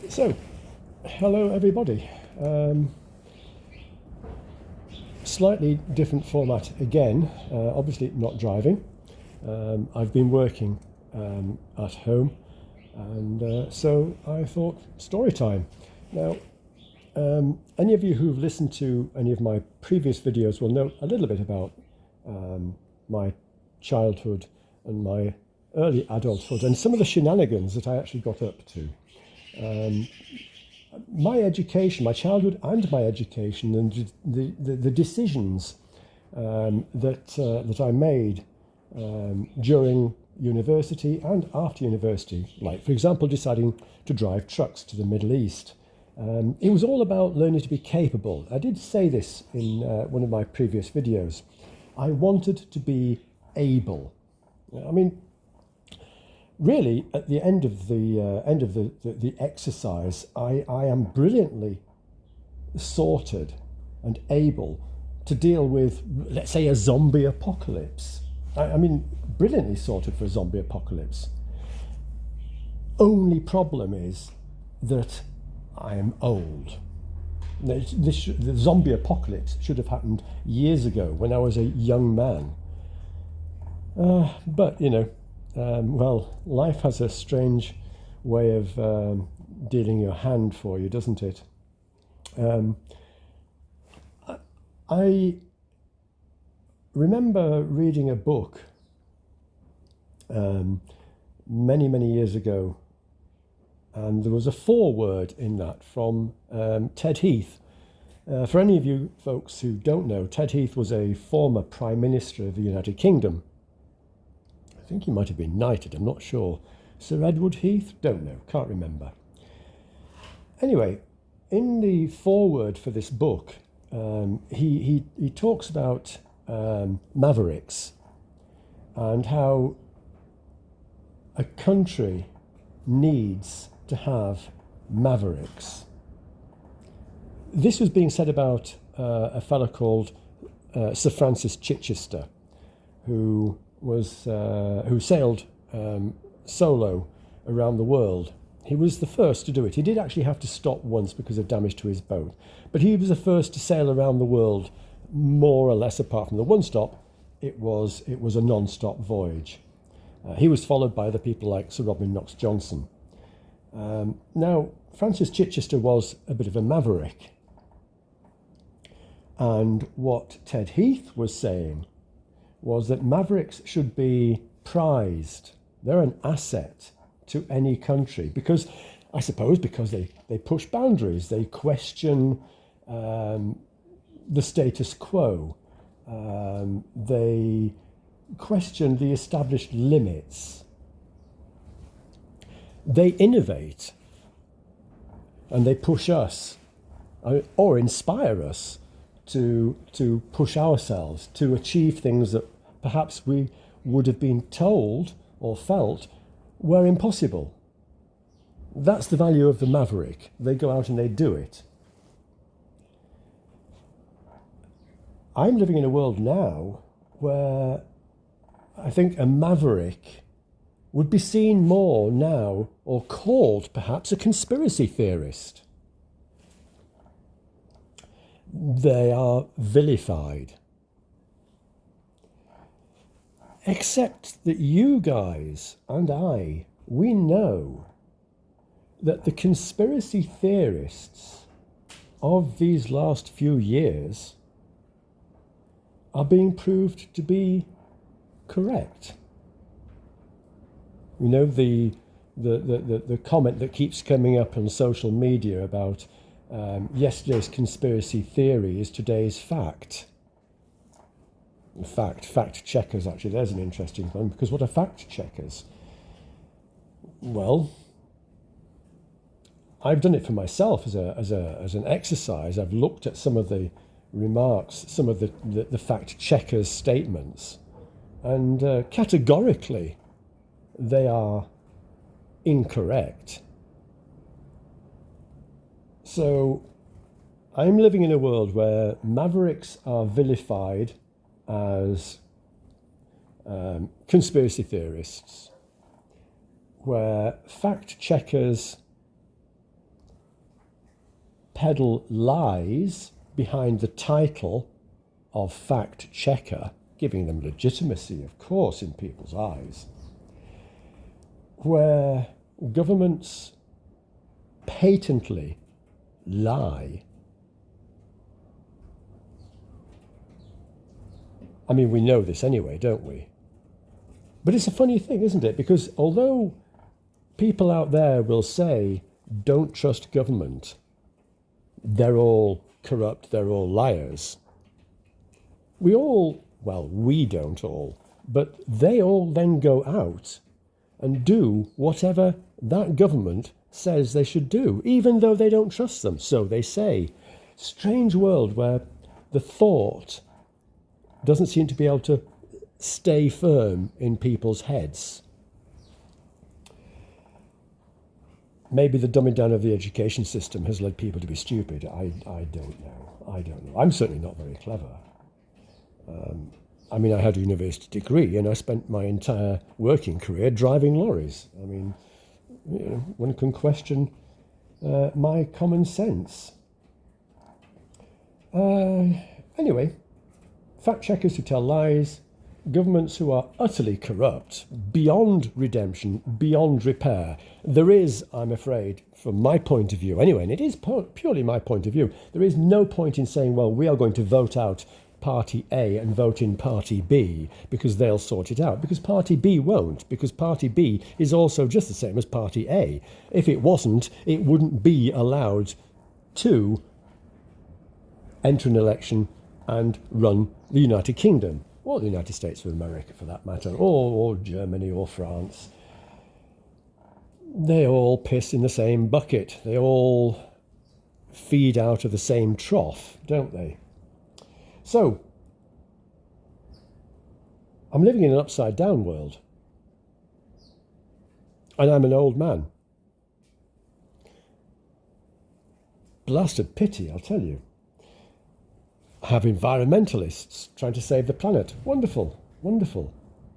So, hello everybody. Slightly different format again. Obviously, not driving. I've been working at home, and so I thought story time. Now, any of you who've listened to any of my previous videos will know a little bit about my childhood and my early adulthood and some of the shenanigans that I actually got up to. My education, my childhood and my education, and the decisions that I made during university and after university, like, for example, deciding to drive trucks to the Middle East. It was all about learning to be capable. I did say this in one of my previous videos. I wanted to be able. I mean, really, at the end of the exercise, I am brilliantly sorted and able to deal with, let's say, a zombie apocalypse. I mean, brilliantly sorted for a zombie apocalypse. Only problem is that I am old. The zombie apocalypse should have happened years ago when I was a young man. But, you know, well, life has a strange way of dealing your hand for you, doesn't it? I remember reading a book many, many years ago, and there was a foreword in that from Ted Heath. For any of you folks who don't know, Ted Heath was a former Prime Minister of the United Kingdom. I think he might have been knighted, I'm not sure. Sir Edward Heath? Don't know, can't remember. Anyway, in the foreword for this book, he talks about Mavericks and how a country needs to have Mavericks. This was being said about a fellow called Sir Francis Chichester, who sailed solo around the world. He was the first to do it. He did actually have to stop once because of damage to his boat, but he was the first to sail around the world, more or less, apart from the one stop. It was a non-stop voyage. He was followed by other people like Sir Robin Knox-Johnson. Now, Francis Chichester was a bit of a maverick, and what Ted Heath was saying was that mavericks should be prized. They're an asset to any country because, I suppose, because they push boundaries, they question the status quo, they question the established limits, they innovate, and they push us or inspire us to push ourselves to achieve things that perhaps we would have been told or felt were impossible. That's the value of the maverick. They go out and they do it. I'm living in a world now where I think a maverick would be seen more now, or called perhaps, a conspiracy theorist. They are vilified. Except that you guys and I, we know that the conspiracy theorists of these last few years are being proved to be correct. You know, the comment that keeps coming up on social media about yesterday's conspiracy theory is today's fact. In fact, fact checkers, actually, there's an interesting one, because what are fact checkers? Well, I've done it for myself as an exercise. I've looked at some of the remarks, some of the fact checkers' statements, and categorically, they are incorrect. So, I'm living in a world where mavericks are vilified as conspiracy theorists, where fact checkers peddle lies behind the title of fact checker, giving them legitimacy, of course, in people's eyes, where governments patently lie. I mean, we know this anyway, don't we? But it's a funny thing, isn't it? Because although people out there will say, don't trust government, they're all corrupt, they're all liars, we don't all, but they all then go out and do whatever that government says they should do, even though they don't trust them, so they say. Strange world where the thought doesn't seem to be able to stay firm in people's heads. Maybe the dumbing down of the education system has led people to be stupid. I don't know. I'm certainly not very clever. I mean, I had a university degree and I spent my entire working career driving lorries. I mean, one can question my common sense. Anyway, fact checkers who tell lies, governments who are utterly corrupt, beyond redemption, beyond repair. There is, I'm afraid, from my point of view anyway, and it is purely my point of view, there is no point in saying, well, we are going to vote out Party A and vote in Party B because they'll sort it out, because Party B won't, because Party B is also just the same as Party A. If it wasn't, it wouldn't be allowed to enter an election and run the United Kingdom, or the United States of America for that matter, or Germany or France. They all piss in the same bucket. They all feed out of the same trough, don't they? So, I'm living in an upside down world. And I'm an old man. Blasted pity, I'll tell you. I have environmentalists trying to save the planet. Wonderful, wonderful,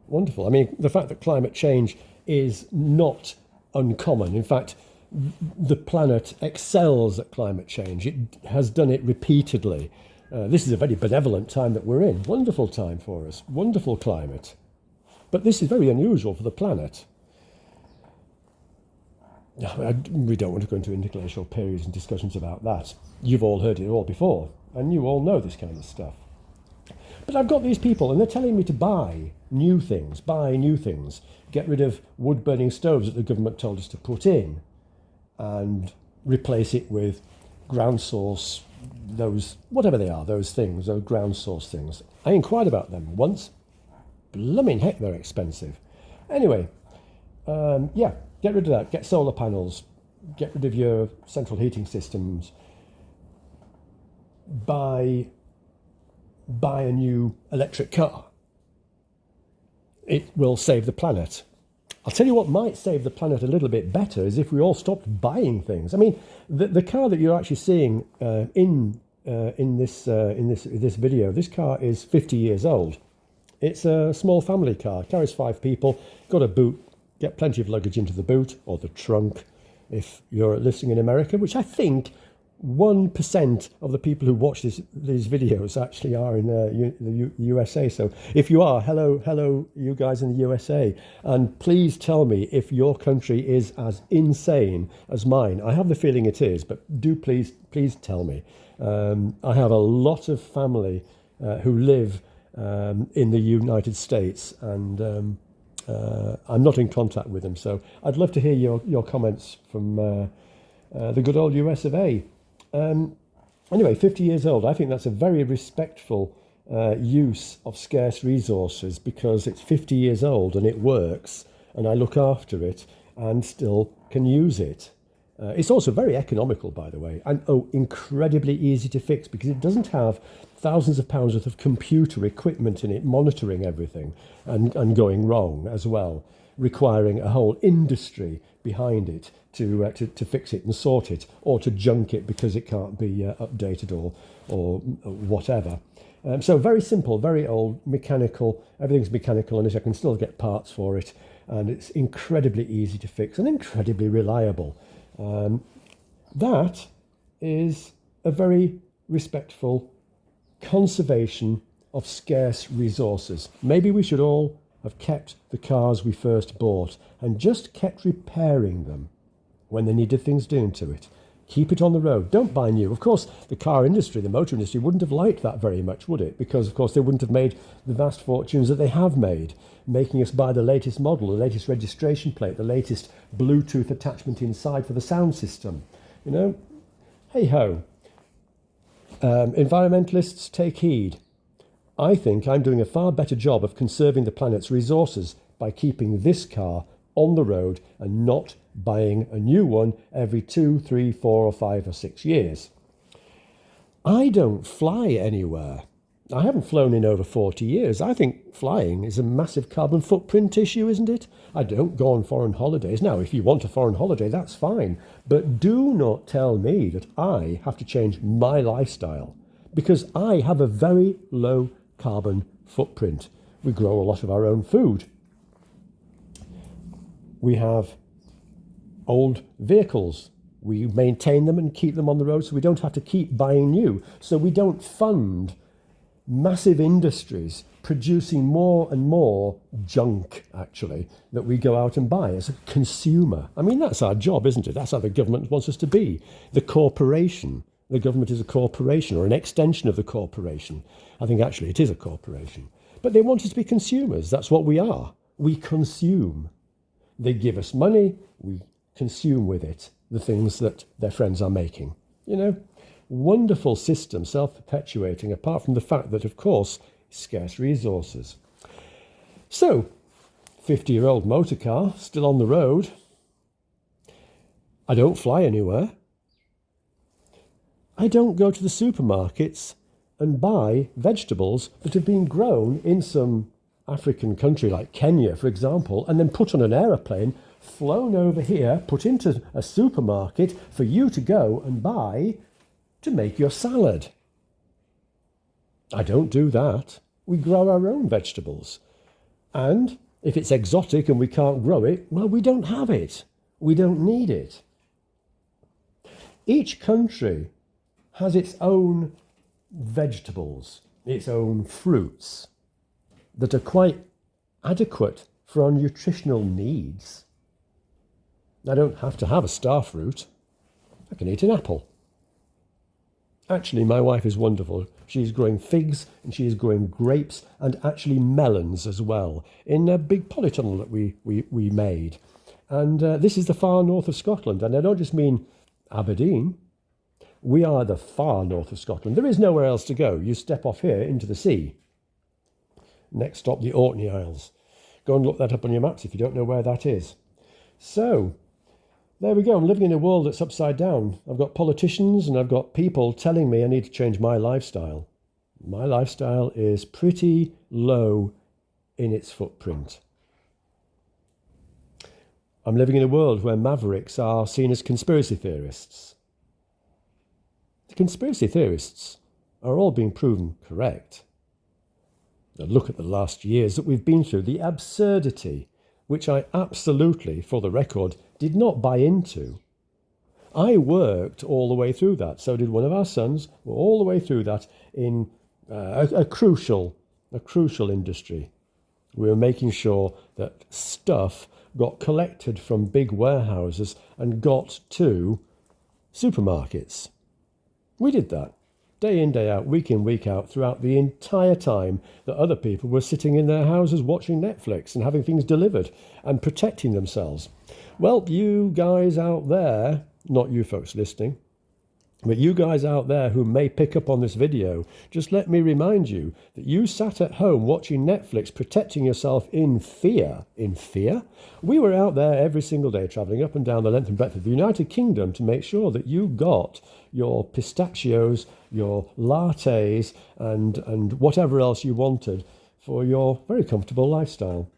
wonderful. I mean, the fact that climate change is not uncommon. In fact, the planet excels at climate change. It has done it repeatedly. This is a very benevolent time that we're in. Wonderful time for us. Wonderful climate. But this is very unusual for the planet. We don't want to go into interglacial periods and discussions about that. You've all heard it all before, and you all know this kind of stuff. But I've got these people, and they're telling me to buy new things, get rid of wood-burning stoves that the government told us to put in, and replace it with ground source, those, whatever they are, those things, those ground source things. I inquired about them once. Blooming heck, they're expensive. Anyway, get rid of that. Get solar panels. Get rid of your central heating systems. Buy a new electric car. It will save the planet. I'll tell you what might save the planet a little bit better is if we all stopped buying things. I mean, the car that you're actually seeing in this video, this car is 50 years old. It's a small family car, carries 5 people, got a boot, get plenty of luggage into the boot or the trunk if you're listening in America, which I think 1% of the people who watch these videos actually are in the USA. So if you are, hello, you guys in the USA. And please tell me if your country is as insane as mine. I have the feeling it is, but do please tell me. I have a lot of family who live in the United States, and I'm not in contact with them. So I'd love to hear your comments from the good old US of A. Anyway, 50 years old, I think that's a very respectful use of scarce resources because it's 50 years old and it works and I look after it and still can use it. It's also very economical, by the way, and incredibly easy to fix because it doesn't have thousands of pounds worth of computer equipment in it monitoring everything and going wrong as well, requiring a whole industry behind it to fix it and sort it, or to junk it because it can't be updated or whatever. So very simple, very old, mechanical. Everything's mechanical, and I can still get parts for it, and it's incredibly easy to fix and incredibly reliable. That is a very respectful conservation of scarce resources. Maybe we should all have kept the cars we first bought and just kept repairing them when they needed things doing to it. Keep it on the road. Don't buy new. Of course, the car industry, the motor industry, wouldn't have liked that very much, would it? Because, of course, they wouldn't have made the vast fortunes that they have made, making us buy the latest model, the latest registration plate, the latest Bluetooth attachment inside for the sound system. You know, hey-ho. Environmentalists, take heed. I think I'm doing a far better job of conserving the planet's resources by keeping this car on the road and not buying a new one every 2, 3, 4 or 5 or 6 years. I don't fly anywhere. I haven't flown in over 40 years. I think flying is a massive carbon footprint issue, isn't it? I don't go on foreign holidays. Now, if you want a foreign holiday, that's fine. But do not tell me that I have to change my lifestyle, because I have a very low carbon footprint. We grow a lot of our own food. We have old vehicles. We maintain them and keep them on the road so we don't have to keep buying new. So we don't fund massive industries producing more and more junk, actually, that we go out and buy as a consumer. I mean, that's our job, isn't it? That's how the government wants us to be. The corporation. The government is a corporation or an extension of the corporation. I think actually it is a corporation. But they want us to be consumers. That's what we are. We consume. They give us money. We consume with it the things that their friends are making. You know, wonderful system, self-perpetuating, apart from the fact that, of course, scarce resources. So, 50-year-old motor car, still on the road. I don't fly anywhere. I don't go to the supermarkets and buy vegetables that have been grown in some African country like Kenya, for example, and then put on an aeroplane, flown over here, put into a supermarket for you to go and buy to make your salad. I don't do that. We grow our own vegetables. And if it's exotic and we can't grow it, well, we don't have it. We don't need it. Each country has its own vegetables, its own fruits that are quite adequate for our nutritional needs. I don't have to have a star fruit. I can eat an apple. Actually, my wife is wonderful. She's growing figs and she is growing grapes and actually melons as well in a big polytunnel that we made. And this is the far north of Scotland. And I don't just mean Aberdeen. We are the far north of Scotland. There is nowhere else to go. You step off here into the sea. Next stop, the Orkney Isles. Go and look that up on your maps if you don't know where that is. So, there we go. I'm living in a world that's upside down. I've got politicians and I've got people telling me I need to change my lifestyle. My lifestyle is pretty low in its footprint. I'm living in a world where Mavericks are seen as conspiracy theorists. The conspiracy theorists are all being proven correct. Now look at the last years that we've been through, the absurdity, which I absolutely, for the record, did not buy into. I worked all the way through that. So did one of our sons. We're all the way through that in a crucial industry. We were making sure that stuff got collected from big warehouses and got to supermarkets. We did that day in, day out, week in, week out, throughout the entire time that other people were sitting in their houses watching Netflix and having things delivered and protecting themselves. Well, you guys out there, not you folks listening, but you guys out there who may pick up on this video, just let me remind you that you sat at home watching Netflix, protecting yourself in fear. In fear? We were out there every single day, travelling up and down the length and breadth of the United Kingdom to make sure that you got your pistachios, your lattes, and whatever else you wanted for your very comfortable lifestyle.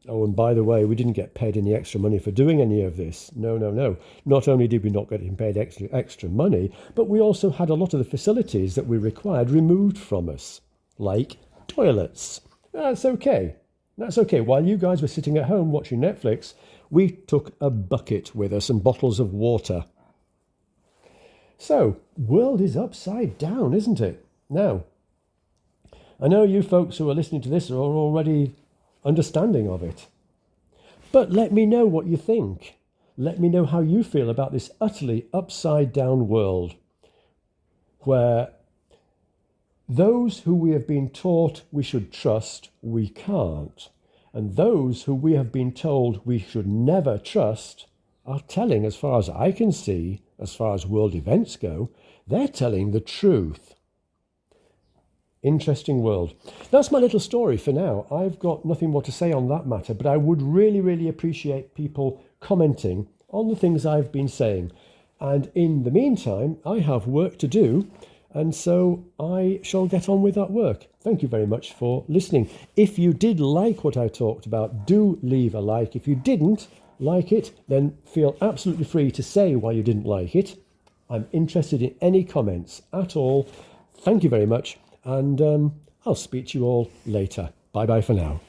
Oh, and by the way, we didn't get paid any extra money for doing any of this. No. Not only did we not get paid extra money, but we also had a lot of the facilities that we required removed from us, like toilets. That's okay. That's okay. While you guys were sitting at home watching Netflix, we took a bucket with us and bottles of water. So, world is upside down, isn't it? Now, I know you folks who are listening to this are already understanding of it. But let me know what you think. Let me know how you feel about this utterly upside down world where those who we have been taught we should trust, we can't. And those who we have been told we should never trust are telling, as far as I can see, as far as world events go, they're telling the truth. Interesting world. That's my little story for now. I've got nothing more to say on that matter, but I would really, really appreciate people commenting on the things I've been saying. And in the meantime, I have work to do, and so I shall get on with that work. Thank you very much for listening. If you did like what I talked about, do leave a like. If you didn't like it, then feel absolutely free to say why you didn't like it. I'm interested in any comments at all. Thank you very much, and I'll speak to you all later. Bye-bye for now.